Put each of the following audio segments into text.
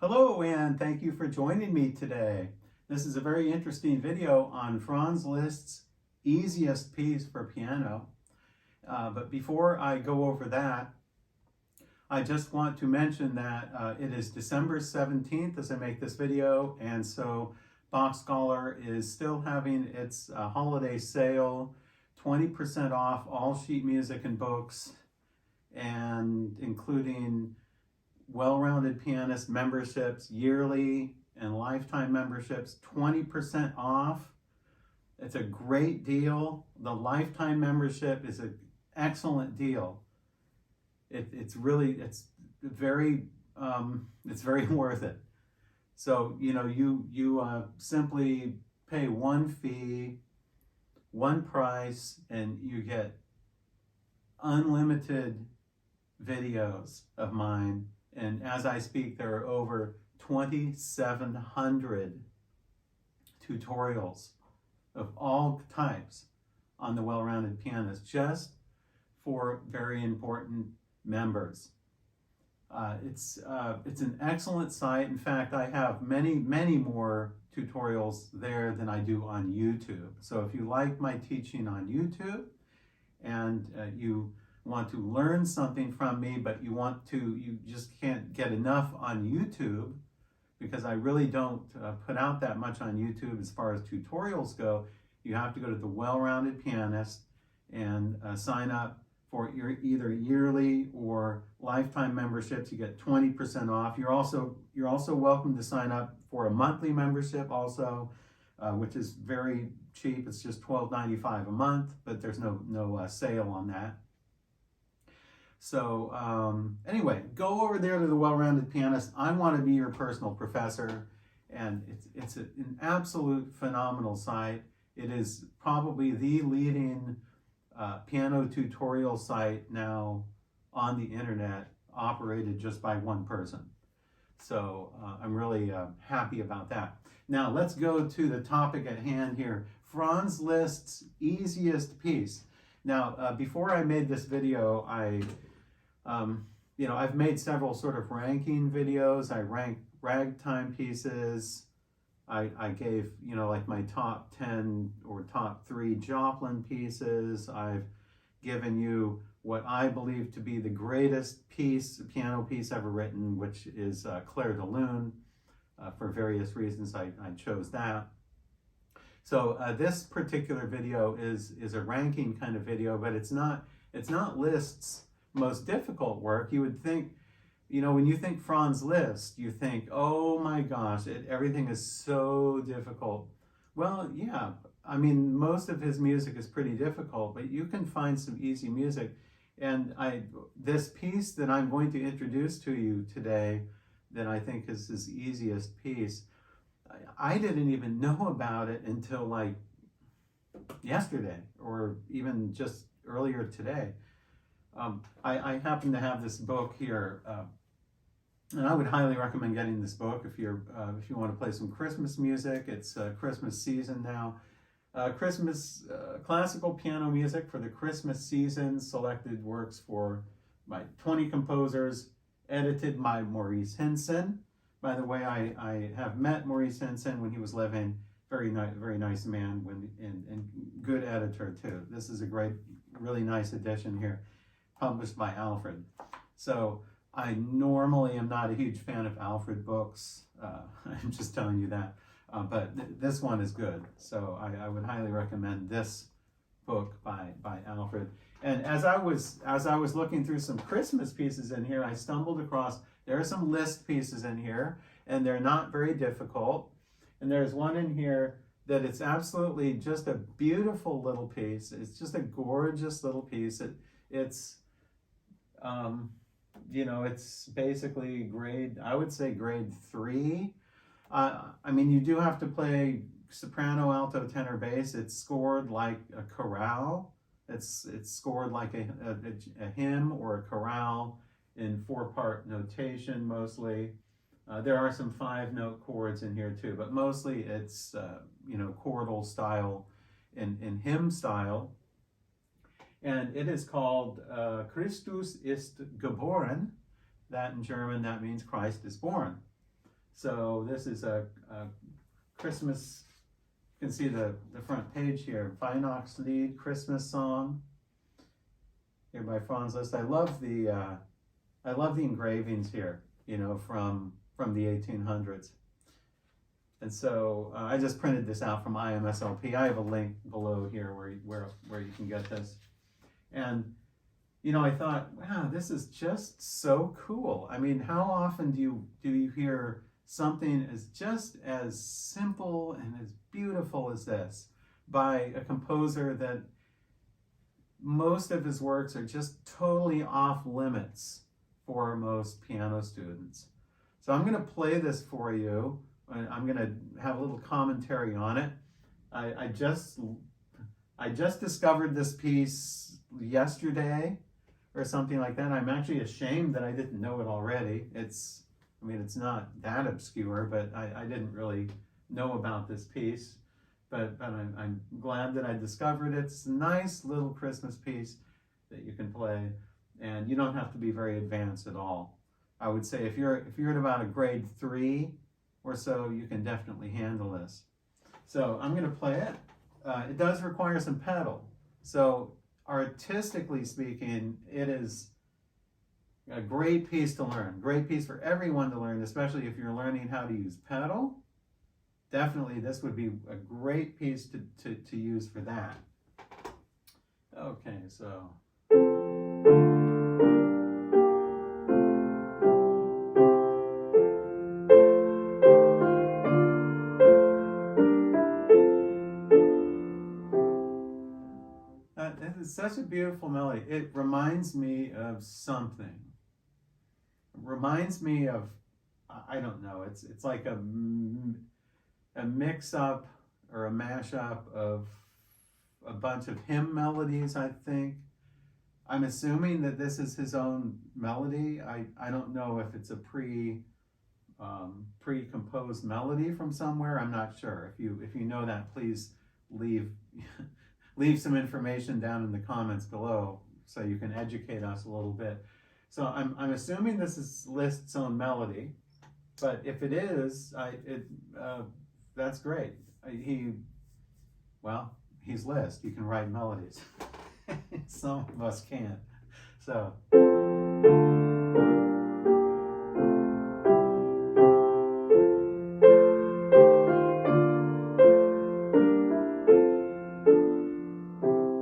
Hello, and thank you for joining me today. This is a very interesting video on Franz Liszt's easiest piece for piano. But before I go over that, I just want to mention that it is December 17th as I make this video, and so Bach Scholar is still having its holiday sale, 20% off all sheet music and books, and including well-rounded pianist memberships, yearly and lifetime memberships, 20% off. It's a great deal. The lifetime membership is an excellent deal. It's very worth it. So you simply pay one fee, one price, and you get unlimited videos of mine. And as I speak, there are over 2,700 tutorials of all types on the well-rounded pianist, just for very important members. It's an excellent site. In fact, I have many more tutorials there than I do on YouTube. So if you like my teaching on YouTube and you want to learn something from me, but you just can't get enough on YouTube, because I really don't put out that much on YouTube as far as tutorials go, you have to go to the Well-Rounded Pianist and sign up for either yearly or lifetime memberships. You get 20% off. You're also welcome to sign up for a monthly membership also, which is very cheap. It's just $12.95 a month, but there's no sale on that. So anyway, go over there to the Well-Rounded Pianist. I want to be your personal professor, and it's an absolute phenomenal site. It is probably the leading piano tutorial site now on the internet, operated just by one person. So I'm really happy about that. Now let's go to the topic at hand here. Franz Liszt's easiest piece. Now before I made this video, I've made several sort of ranking videos. I ranked ragtime pieces. I gave, like my top 10 or top 3 Joplin pieces. I've given you what I believe to be the greatest piano piece ever written, which is Clair de Lune. For various reasons, I chose that. So this particular video is a ranking kind of video, but it's not Liszt's most difficult work. You would think, when you think Franz Liszt, you think, oh my gosh, everything is so difficult. Well, yeah, I mean, most of his music is pretty difficult, but you can find some easy music. And this piece that I'm going to introduce to you today, that I think is his easiest piece, I didn't even know about it until like yesterday, or even just earlier today. I happen to have this book here, and I would highly recommend getting this book if you want to play some Christmas music. It's Christmas season now. Christmas classical piano music for the Christmas season, selected works by 20 composers, edited by Maurice Hinson. By the way, I have met Maurice Hinson when he was living. Very nice man, and good editor too. This is a really nice edition here, published by Alfred. So I normally am not a huge fan of Alfred books. I'm just telling you that. But this one is good. So I would highly recommend this book by Alfred. And as I was looking through some Christmas pieces in here, I stumbled across, there are some Liszt pieces in here, and they're not very difficult. And there's one in here that it's absolutely just a beautiful little piece. It's just a gorgeous little piece. It's basically I would say grade 3. I mean, you do have to play soprano, alto, tenor, bass. It's scored like a chorale. It's scored like a hymn or a chorale in 4-part notation mostly. There are some 5-note chords in here too, but mostly it's chordal style in hymn style. And it is called Christus ist geboren. That in German, that means Christ is born. So this is a Christmas, you can see the front page here, Weihnachtslied, Christmas song, here by Franz Liszt. I love the engravings here, you know, from the 1800s. And so I just printed this out from IMSLP. I have a link below here where you can get this. And you know, I thought, wow, this is just so cool. I mean, how often do you hear something just as simple and as beautiful as this by a composer that most of his works are just totally off limits for most piano students. So I'm going to play this for you. I'm going to have a little commentary on it. I just discovered this piece yesterday or something like that. I'm actually ashamed that I didn't know it already. It's not that obscure, but I didn't really know about this piece. But I'm glad that I discovered it. It's a nice little Christmas piece that you can play, and you don't have to be very advanced at all. I would say if you're at about a grade 3 or so, you can definitely handle this. So I'm going to play it. It does require some pedal. So artistically speaking, it is a great piece to learn. Great piece for everyone to learn, especially if you're learning how to use pedal. Definitely, this would be a great piece to use for that. Okay, so. It's such a beautiful melody. It reminds me of something. It reminds me of, I don't know, it's like a mix-up or a mash-up of a bunch of hymn melodies, I think. I'm assuming that this is his own melody. I don't know if it's a pre-composed melody from somewhere. I'm not sure. If you know that, please leave some information down in the comments below so you can educate us a little bit. So I'm assuming this is Liszt's own melody, but if it is, that's great. He's Liszt. He can write melodies. Some of us can't. So.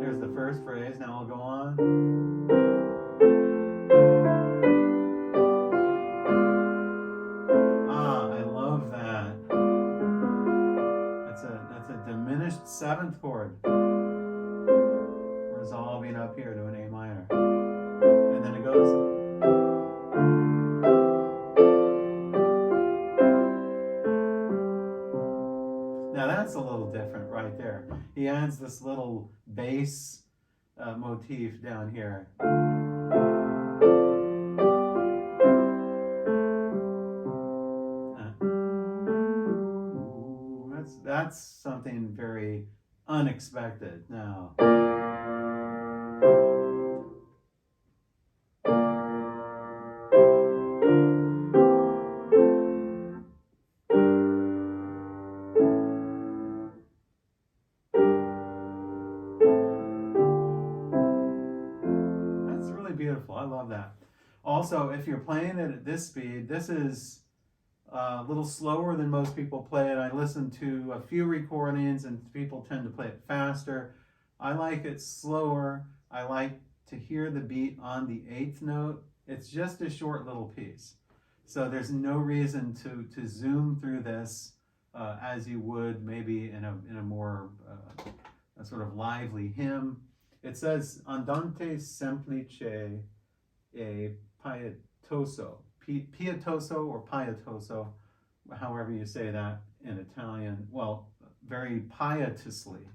There's the first phrase. Now I'll go on. I love that. That's a diminished 7th chord, resolving up here to an A minor, and then it goes. Now that's a little different right there. He adds this little bass motif down here. That's something very unexpected. Now. That's really beautiful. I love that. Also, if you're playing it at this speed, this is a little slower than most people play it. I listened to a few recordings and people tend to play it faster. I like it slower. I like to hear the beat on the 8th note. It's just a short little piece. So there's no reason to zoom through this as you would maybe in a more a sort of lively hymn. It says Andante semplice e pietoso. Pietoso or pietoso, however you say that in Italian. Well, very pietously.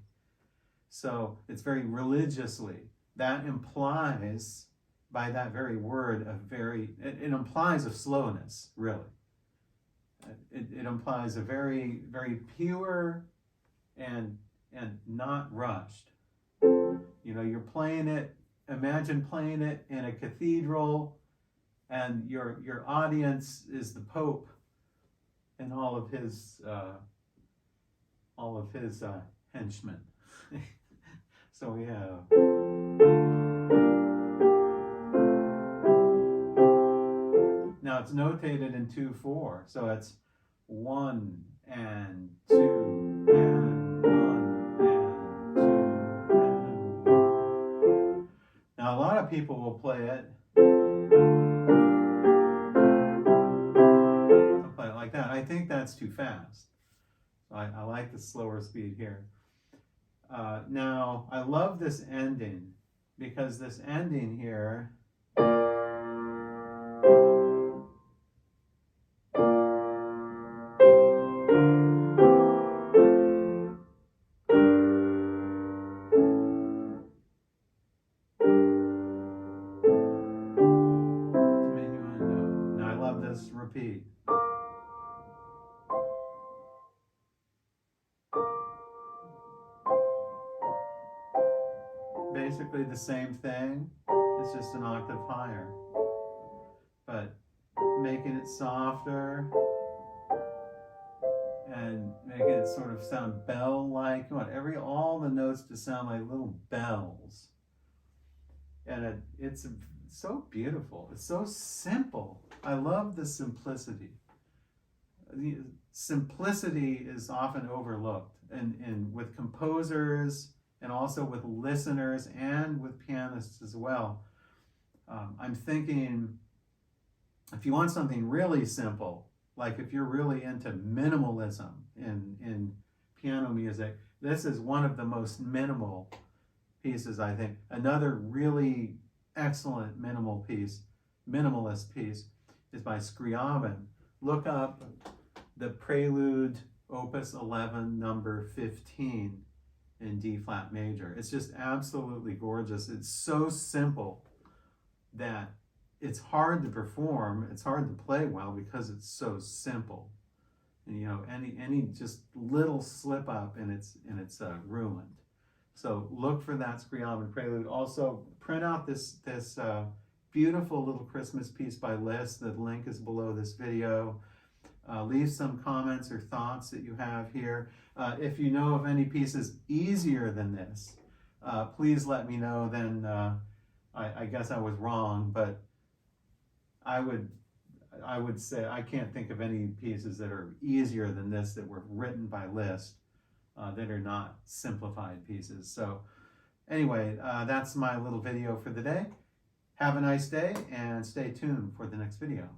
So it's very religiously. That implies, by that very word, it implies a slowness, really. It implies a very, very pure and not rushed. You know, you're playing it, imagine playing it in a cathedral, and your audience is the Pope, and all of his henchmen. So we have. Now it's notated in 2/4, so it's 1 and 2 and 1 and 2 and 1. Now a lot of people will play it. They'll play it like that. I think that's too fast. I like the slower speed here. Now I love this ending because this ending here. Now I love this repeat. Basically the same thing, it's just an octave higher, but making it softer and making it sort of sound bell-like. You want all the notes to sound like little bells, and it's so beautiful. It's so simple. I love the simplicity. The simplicity is often overlooked, and with composers, and also with listeners and with pianists as well. I'm thinking, if you want something really simple, like if you're really into minimalism in piano music, this is one of the most minimal pieces, I think. Another really excellent minimalist piece is by Scriabin. Look up the Prelude, Opus 11, number 15, in D flat major. It's just absolutely gorgeous. It's so simple that it's hard to perform. It's hard to play well because it's so simple. And, you know, any just little slip up and it's ruined. So look for that Scriabin Prelude. Also print out this beautiful little Christmas piece by Liszt. The link is below this video. Leave some comments or thoughts that you have here. If you know of any pieces easier than this, please let me know. Then I guess I was wrong, but I would say I can't think of any pieces that are easier than this that were written by Liszt that are not simplified pieces. So anyway, that's my little video for the day. Have a nice day and stay tuned for the next video.